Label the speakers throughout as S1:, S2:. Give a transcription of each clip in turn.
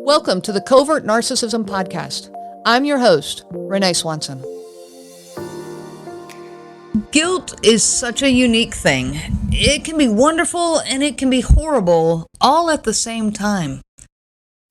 S1: Welcome to the Covert Narcissism Podcast. I'm your host, Renee Swanson. Guilt is such a unique thing. It can be wonderful and it can be horrible all at the same time.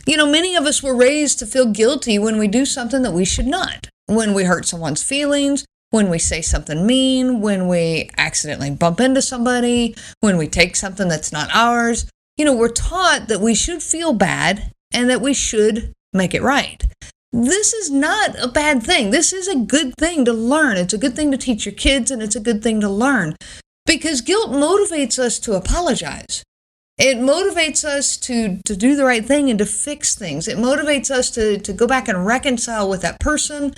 S1: You know, many of us were raised to feel guilty when we do something that we should not. When we hurt someone's feelings, when we say something mean, when we accidentally bump into somebody, when we take something that's not ours. You know, we're taught that we should feel bad and that we should make it right. This is not a bad thing. This is a good thing to learn. It's a good thing to teach your kids, and it's a good thing to learn because guilt motivates us to apologize. It motivates us to do the right thing and to fix things. It motivates us to go back and reconcile with that person.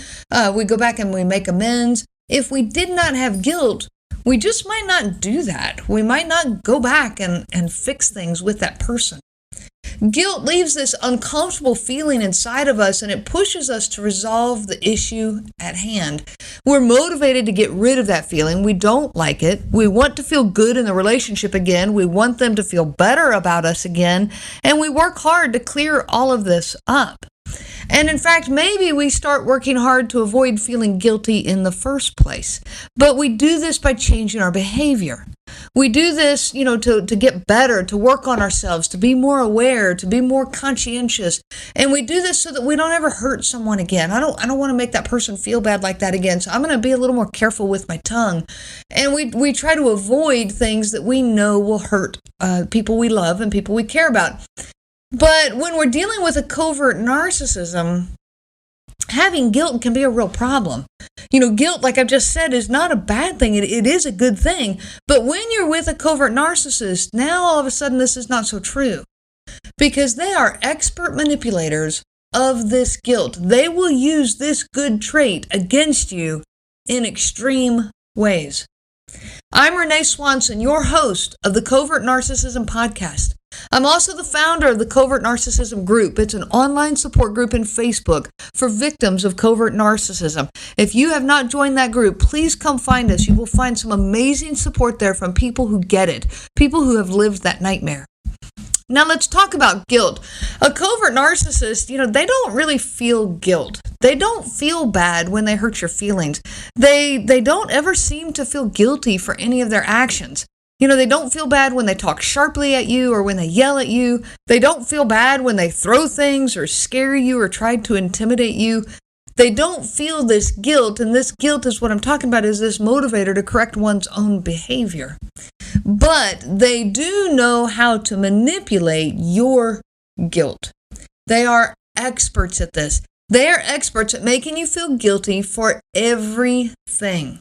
S1: We go back and we make amends. If we did not have guilt, we just might not do that. We might not go back and fix things with that person. Guilt leaves this uncomfortable feeling inside of us, and it pushes us to resolve the issue at hand. We're motivated to get rid of that feeling. We don't like it. We want to feel good in the relationship again. We want them to feel better about us again, and we work hard to clear all of this up. And in fact, maybe we start working hard to avoid feeling guilty in the first place. But we do this by changing our behavior. We do this, to get better, to work on ourselves, to be more aware, to be more conscientious. And we do this so that we don't ever hurt someone again. I don't want to make that person feel bad like that again. So I'm going to be a little more careful with my tongue. And we try to avoid things that we know will hurt people we love and people we care about. But when we're dealing with a covert narcissism, having guilt can be a real problem. Guilt, like I've just said, is not a bad thing. It is a good thing. But when you're with a covert narcissist, now all of a sudden this is not so true. Because they are expert manipulators of this guilt. They will use this good trait against you in extreme ways. I'm Renee Swanson, your host of the Covert Narcissism Podcast. I'm also the founder of the Covert Narcissism Group. It's an online support group in Facebook for victims of covert narcissism. If you have not joined that group, please come find us. You will find some amazing support there from people who get it, people who have lived that nightmare. Now let's talk about guilt. A covert narcissist, they don't really feel guilt. They don't feel bad when they hurt your feelings. They don't ever seem to feel guilty for any of their actions. They don't feel bad when they talk sharply at you or when they yell at you. They don't feel bad when they throw things or scare you or try to intimidate you. They don't feel this guilt, and this guilt is what I'm talking about, is this motivator to correct one's own behavior. But they do know how to manipulate your guilt. They are experts at this. They are experts at making you feel guilty for everything.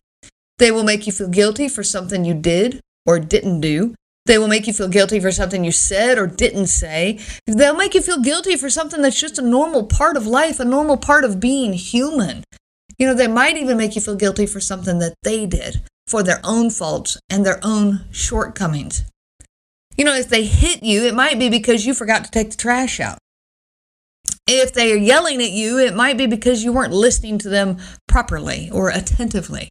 S1: They will make you feel guilty for something you did or didn't do. They will make you feel guilty for something you said or didn't say. They'll make you feel guilty for something that's just a normal part of life, a normal part of being human. They might even make you feel guilty for something that they did, for their own faults and their own shortcomings. If they hit you, it might be because you forgot to take the trash out. If they are yelling at you, it might be because you weren't listening to them properly or attentively.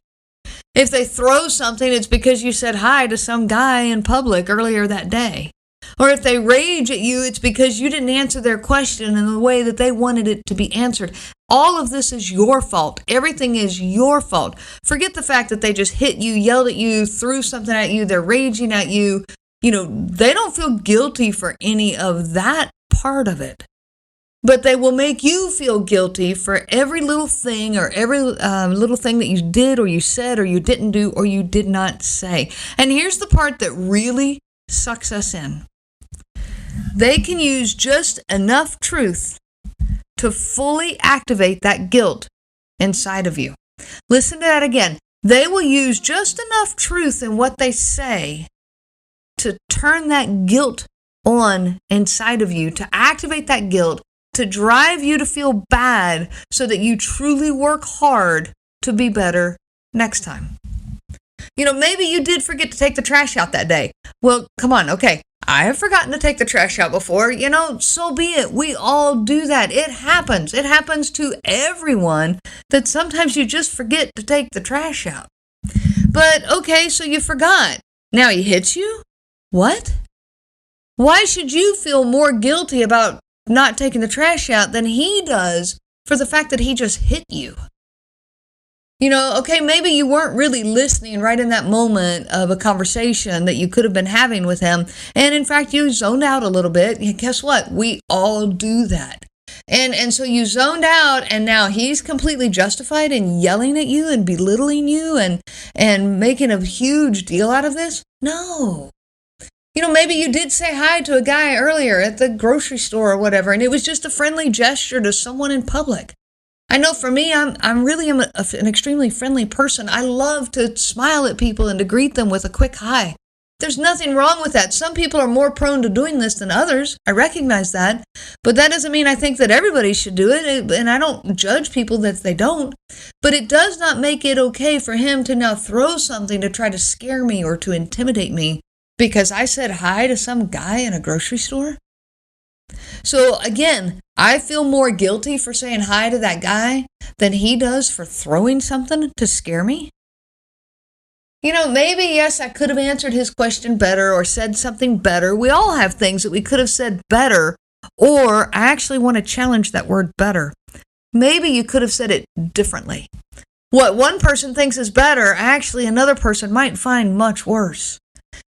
S1: If they throw something, it's because you said hi to some guy in public earlier that day. Or if they rage at you, it's because you didn't answer their question in the way that they wanted it to be answered. All of this is your fault. Everything is your fault. Forget the fact that they just hit you, yelled at you, threw something at you, they're raging at you. They don't feel guilty for any of that part of it. But they will make you feel guilty for every little thing or every little thing that you did or you said or you didn't do or you did not say. And here's the part that really sucks us in. They can use just enough truth to fully activate that guilt inside of you. Listen to that again. They will use just enough truth in what they say to turn that guilt on inside of you, to activate that guilt, to drive you to feel bad so that you truly work hard to be better next time. Maybe you did forget to take the trash out that day. Well, come on, okay. I have forgotten to take the trash out before, so be it. We all do that. It happens. It happens to everyone that sometimes you just forget to take the trash out. But okay, so you forgot. Now he hits you? What? Why should you feel more guilty about not taking the trash out than he does for the fact that he just hit you. Okay, maybe you weren't really listening right in that moment of a conversation that you could have been having with him. And in fact, you zoned out a little bit. And guess what? We all do that. And so you zoned out, and now he's completely justified in yelling at you and belittling you and making a huge deal out of this? No. Maybe you did say hi to a guy earlier at the grocery store or whatever, and it was just a friendly gesture to someone in public. I know for me, I'm really an extremely friendly person. I love to smile at people and to greet them with a quick hi. There's nothing wrong with that. Some people are more prone to doing this than others. I recognize that. But that doesn't mean I think that everybody should do it. And I don't judge people that they don't. But it does not make it okay for him to now throw something to try to scare me or to intimidate me because I said hi to some guy in a grocery store. So again, I feel more guilty for saying hi to that guy than he does for throwing something to scare me. Maybe, yes, I could have answered his question better or said something better. We all have things that we could have said better, or I actually want to challenge that word better. Maybe you could have said it differently. What one person thinks is better, actually another person might find much worse.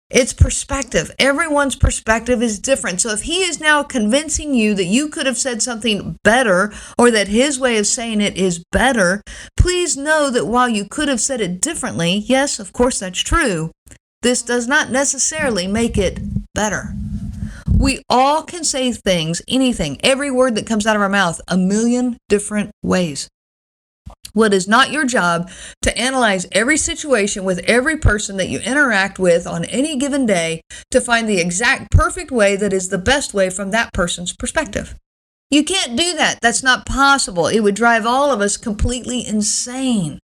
S1: It's perspective. Everyone's perspective is different. So if he is now convincing you that you could have said something better or that his way of saying it is better, please know that while you could have said it differently, yes, of course that's true, this does not necessarily make it better. We all can say things, anything, every word that comes out of our mouth, a million different ways. What is not your job to analyze every situation with every person that you interact with on any given day to find the exact perfect way that is the best way from that person's perspective. You can't do that. That's not possible. It would drive all of us completely insane.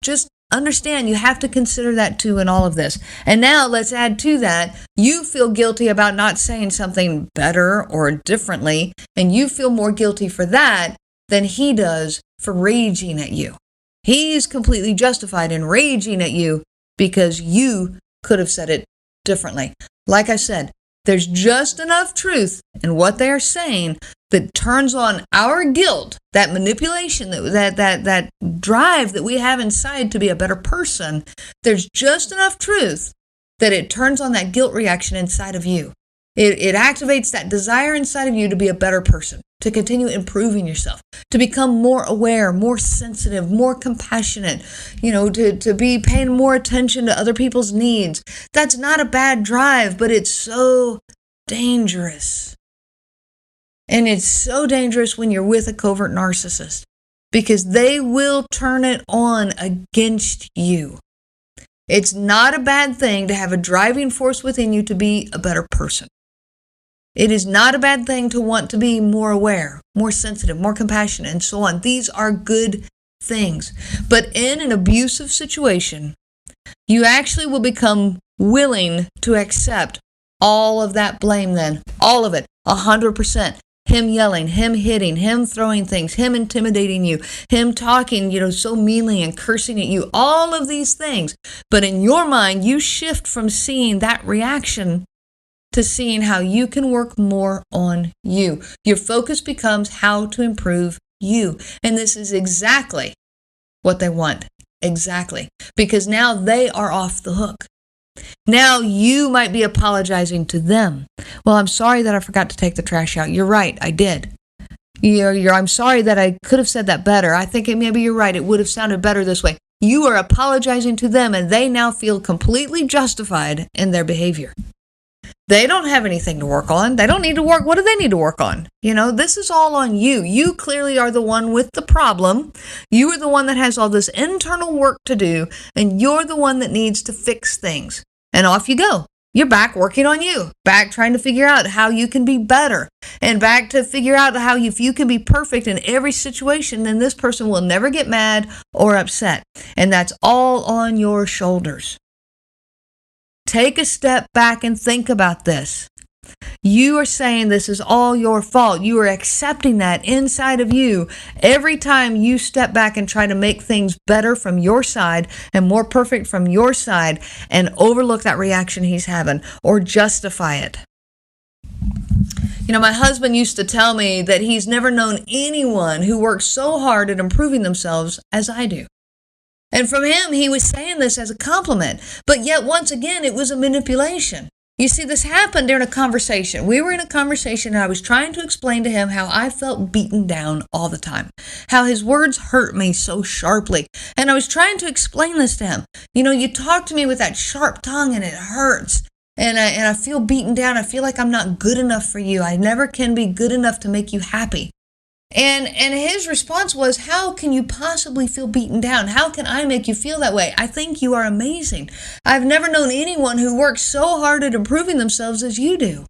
S1: Just understand you have to consider that too in all of this. And now let's add to that, you feel guilty about not saying something better or differently, and you feel more guilty for that than he does for raging at you. He's completely justified in raging at you because you could have said it differently. Like I said, there's just enough truth in what they are saying that turns on our guilt, that manipulation, that drive that we have inside to be a better person. There's just enough truth that it turns on that guilt reaction inside of you. It activates that desire inside of you to be a better person, to continue improving yourself, to become more aware, more sensitive, more compassionate, to be paying more attention to other people's needs. That's not a bad drive, but it's so dangerous. And it's so dangerous when you're with a covert narcissist because they will turn it on against you. It's not a bad thing to have a driving force within you to be a better person. It is not a bad thing to want to be more aware, more sensitive, more compassionate, and so on. These are good things. But in an abusive situation, you actually will become willing to accept all of that blame then. All of it, 100%. Him yelling, him hitting, him throwing things, him intimidating you, him talking, so meanly and cursing at you, all of these things. But in your mind, you shift from seeing that reaction to seeing how you can work more on you. Your focus becomes how to improve you. And this is exactly what they want. Exactly. Because now they are off the hook. Now you might be apologizing to them. Well, I'm sorry that I forgot to take the trash out. You're right, I did. I'm sorry that I could have said that better. I think maybe you're right. It would have sounded better this way. You are apologizing to them, and they now feel completely justified in their behavior. They don't have anything to work on. They don't need to work. What do they need to work on? This is all on you. You clearly are the one with the problem. You are the one that has all this internal work to do, and you're the one that needs to fix things. And off you go. You're back working on you, back trying to figure out how you can be better, and back to figure out how if you can be perfect in every situation, then this person will never get mad or upset. And that's all on your shoulders. Take a step back and think about this. You are saying this is all your fault. You are accepting that inside of you every time you step back and try to make things better from your side and more perfect from your side and overlook that reaction he's having or justify it. My husband used to tell me that he's never known anyone who works so hard at improving themselves as I do. And from him, he was saying this as a compliment. But yet, once again, it was a manipulation. You see, this happened during a conversation. We were in a conversation and I was trying to explain to him how I felt beaten down all the time, how his words hurt me so sharply. And I was trying to explain this to him. You talk to me with that sharp tongue and it hurts. And I feel beaten down. I feel like I'm not good enough for you. I never can be good enough to make you happy. And his response was, how can you possibly feel beaten down? How can I make you feel that way? I think you are amazing. I've never known anyone who works so hard at improving themselves as you do.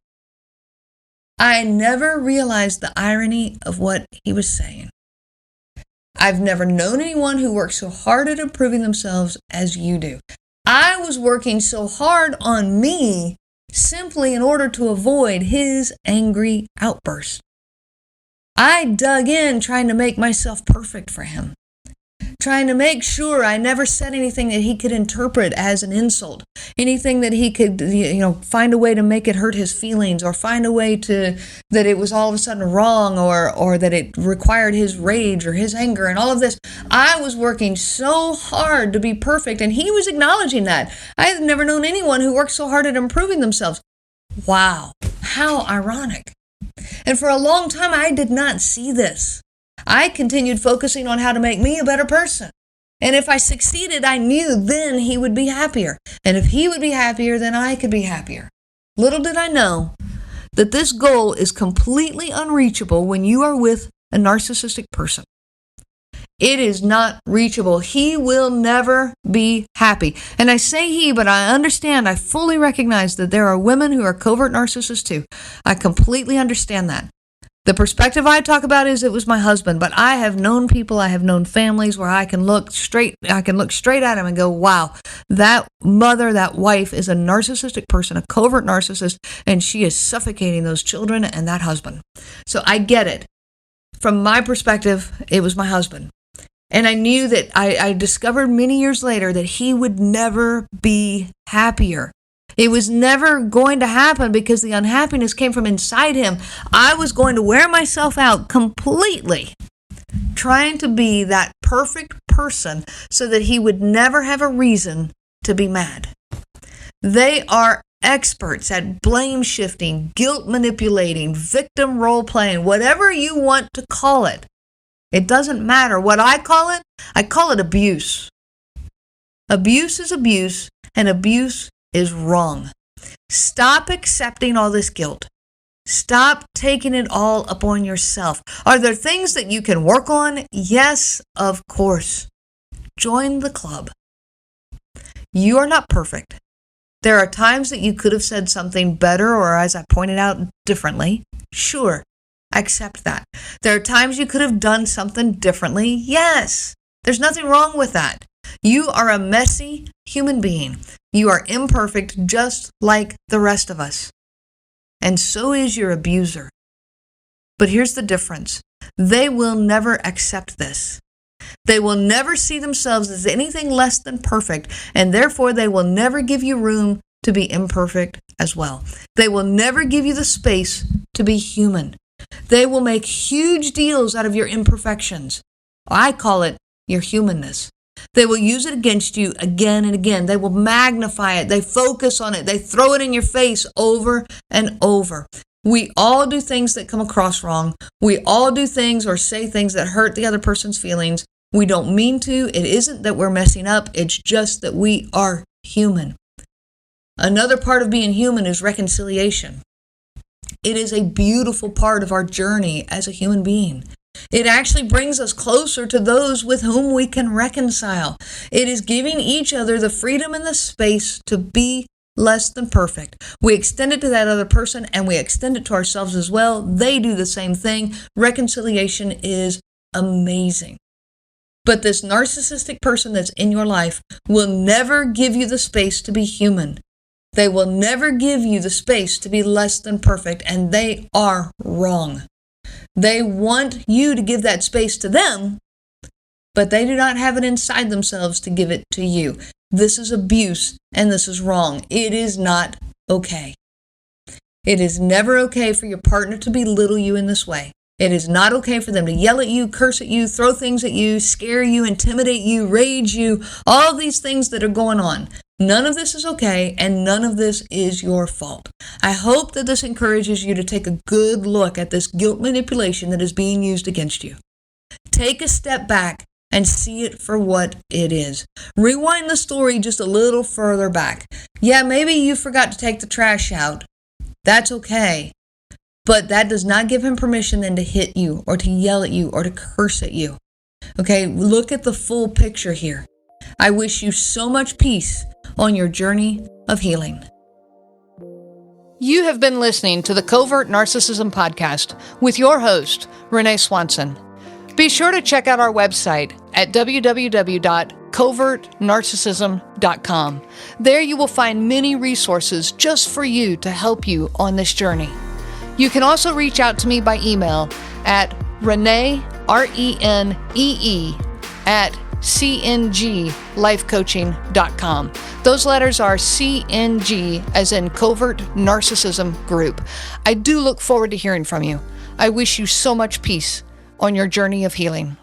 S1: I never realized the irony of what he was saying. I've never known anyone who works so hard at improving themselves as you do. I was working so hard on me simply in order to avoid his angry outburst. I dug in trying to make myself perfect for him, trying to make sure I never said anything that he could interpret as an insult, anything that he could, find a way to make it hurt his feelings, or find a way that it was all of a sudden wrong, or that it required his rage or his anger and all of this. I was working so hard to be perfect, and he was acknowledging that. I have never known anyone who worked so hard at improving themselves. Wow, how ironic. And for a long time, I did not see this. I continued focusing on how to make me a better person. And if I succeeded, I knew then he would be happier. And if he would be happier, then I could be happier. Little did I know that this goal is completely unreachable when you are with a narcissistic person. It is not reachable. He will never be happy. And I say he, but I understand, I fully recognize that there are women who are covert narcissists too. I completely understand that. The perspective I talk about is it was my husband, but I have known people, I have known families where I can look straight at him and go, wow, that mother, that wife is a narcissistic person, a covert narcissist, and she is suffocating those children and that husband. So I get it. From my perspective, it was my husband. And I knew that I discovered many years later that he would never be happier. It was never going to happen because the unhappiness came from inside him. I was going to wear myself out completely trying to be that perfect person so that he would never have a reason to be mad. They are experts at blame shifting, guilt manipulating, victim role playing, whatever you want to call it. It doesn't matter what I call it abuse. Abuse is abuse, and abuse is wrong. Stop accepting all this guilt. Stop taking it all upon yourself. Are there things that you can work on? Yes, of course. Join the club. You are not perfect. There are times that you could have said something better, or as I pointed out, differently. Sure. Accept that. There are times you could have done something differently. Yes, there's nothing wrong with that. You are a messy human being. You are imperfect just like the rest of us. And so is your abuser. But here's the difference. They will never accept this. They will never see themselves as anything less than perfect, and therefore they will never give you room to be imperfect as well. They will never give you the space to be human. They will make huge deals out of your imperfections. I call it your humanness. They will use it against you again and again. They will magnify it. They focus on it. They throw it in your face over and over. We all do things that come across wrong. We all do things or say things that hurt the other person's feelings. We don't mean to. It isn't that we're messing up. It's just that we are human. Another part of being human is reconciliation. It is a beautiful part of our journey as a human being. It actually brings us closer to those with whom we can reconcile. It is giving each other the freedom and the space to be less than perfect. We extend it to that other person and we extend it to ourselves as well. They do the same thing. Reconciliation is amazing. But this narcissistic person that's in your life will never give you the space to be human. They will never give you the space to be less than perfect, and they are wrong. They want you to give that space to them, but they do not have it inside themselves to give it to you. This is abuse, and this is wrong. It is not okay. It is never okay for your partner to belittle you in this way. It is not okay for them to yell at you, curse at you, throw things at you, scare you, intimidate you, rage you, all these things that are going on. None of this is okay, and none of this is your fault. I hope that this encourages you to take a good look at this guilt manipulation that is being used against you. Take a step back and see it for what it is. Rewind the story just a little further back. Yeah, maybe you forgot to take the trash out. That's okay. But that does not give him permission then to hit you or to yell at you or to curse at you. Okay, look at the full picture here. I wish you so much peace on your journey of healing. You have been listening to the Covert Narcissism Podcast with your host, Renee Swanson. Be sure to check out our website at www.covertnarcissism.com. There you will find many resources just for you to help you on this journey. You can also reach out to me by email at Renee, RENEE, at cnglifecoaching.com. Those letters are CNG, as in Covert Narcissism Group. I do look forward to hearing from you. I wish you so much peace on your journey of healing.